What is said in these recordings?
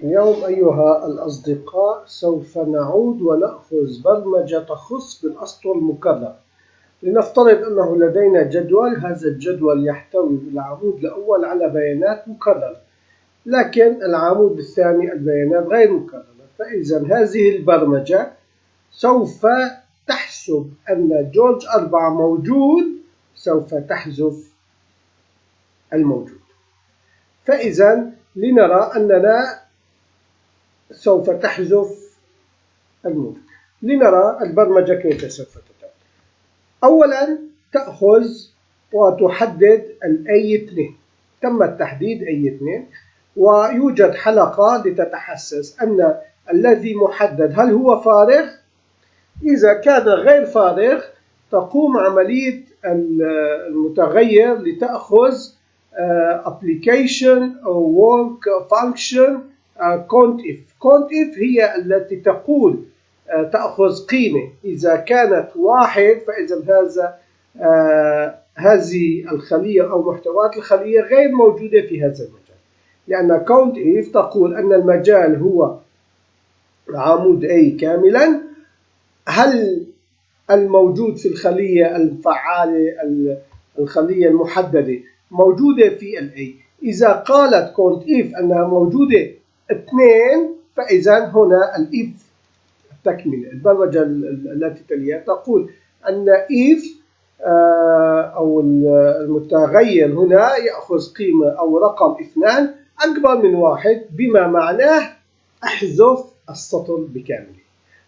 اليوم أيها الأصدقاء سوف نعود ونأخذ برمجة تخص بالأسطول المكرر. لنفترض أنه لدينا جدول، هذا الجدول يحتوي بالعمود الأول على بيانات مكررة، لكن العمود الثاني البيانات غير مكررة. فإذا هذه البرمجة سوف تحسب أن جورج 4 موجود، سوف تحذف الموجود. فإذا لنرى أننا سوف تحذف الموجود. لنرى البرمجة كيف سوف تتم. أولا تأخذ وتحدد A2. تم التحديد A2، ويوجد حلقة لتتحسس أن الذي محدد هل هو فارغ. إذا كان غير فارغ تقوم عملية المتغير لتأخذ application أو work function COUNTIF. COUNTIF هي التي تقول تأخذ قيمة إذا كانت 1، فإذا هذه الخلية أو محتويات الخلية غير موجودة في هذا المجال، لأن COUNTIF تقول أن المجال هو عمود A كاملا. هل الموجود في الخلية الفعالة الخلية المحددة موجودة في الA؟ إذا قالت COUNTIF أنها موجودة 2، فإذا هنا الIF التكملة. البرمجة التي تليها تقول أن IF أو المتغير هنا يأخذ قيمة أو رقم 2 أكبر من 1، بما معناه احذف السطر بكامله.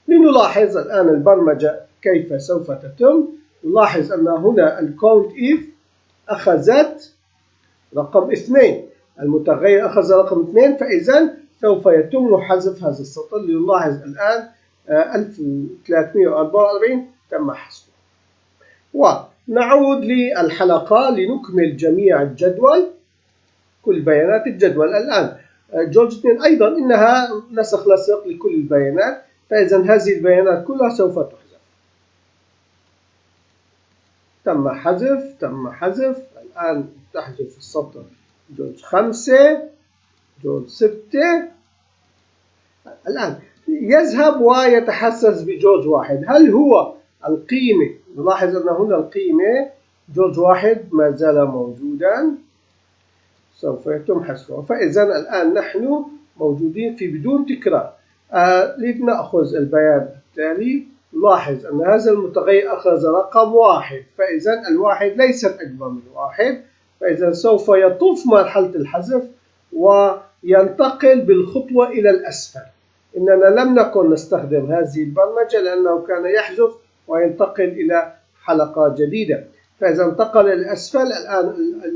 لنلاحظ الآن البرمجة كيف سوف تتم. نلاحظ أن هنا COUNTIF أخذت رقم 2، المتغير أخذ رقم 2، فإذا سوف يتم حذف هذا السطر. لنلاحظ الآن 1344 تم حذفه. ونعود للحلقة لنكمل جميع الجدول، كل بيانات الجدول. الآن جورج 2 أيضا إنها نسخ لصق لكل البيانات، فإذا هذه البيانات كلها سوف تحذف. تم حذف. الآن تحذف السطر جورج 5، جورج 6. الآن يذهب ويتحسس بجورج 1. هل هو القيمة؟ نلاحظ أن هنا القيمة جورج 1 ما زال موجودا، سوف يتم حذفه. فإذا الآن نحن موجودين في بدون تكرار. لنأخذ البيان التالي. نلاحظ أن هذا المتغير أخذ رقم 1، فإذا الواحد ليست أكبر من 1، فإذا سوف يطوف مرحلة الحذف وينتقل بالخطوة إلى الأسفل. إننا لم نكن نستخدم هذه البرمجة لأنه كان يحذف وينتقل إلى حلقة جديدة، فإذا انتقل إلى الأسفل. الآن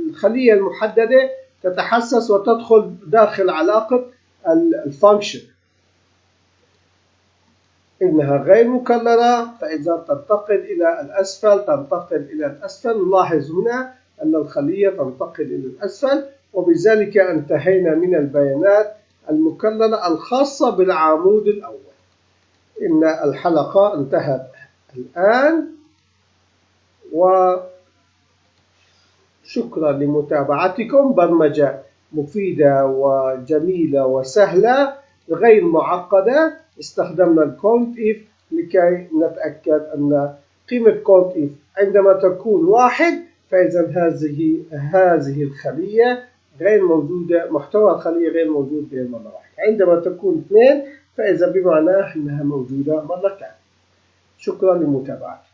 الخلية المحددة تتحسس وتدخل داخل علاقة الفانكشن. إنها غير مكررة، فإذا تنتقل إلى الأسفل. نلاحظ هنا أن الخلية تنتقل إلى الأسفل، وبذلك انتهينا من البيانات المكررة الخاصة بالعمود الأول. إن الحلقة انتهت الآن، وشكرا لمتابعتكم. برمجة مفيدة وجميلة وسهلة غير معقدة. استخدمنا COUNTIF لكي نتأكد أن قيمة COUNTIF عندما تكون 1، فإذا هذه الخلية غير موجودة، محتوى الخلية غير موجود غير مرة واحدة. عندما تكون 2، فإذا بمعناه أنها موجودة مرتين. شكرا لمتابعتكم.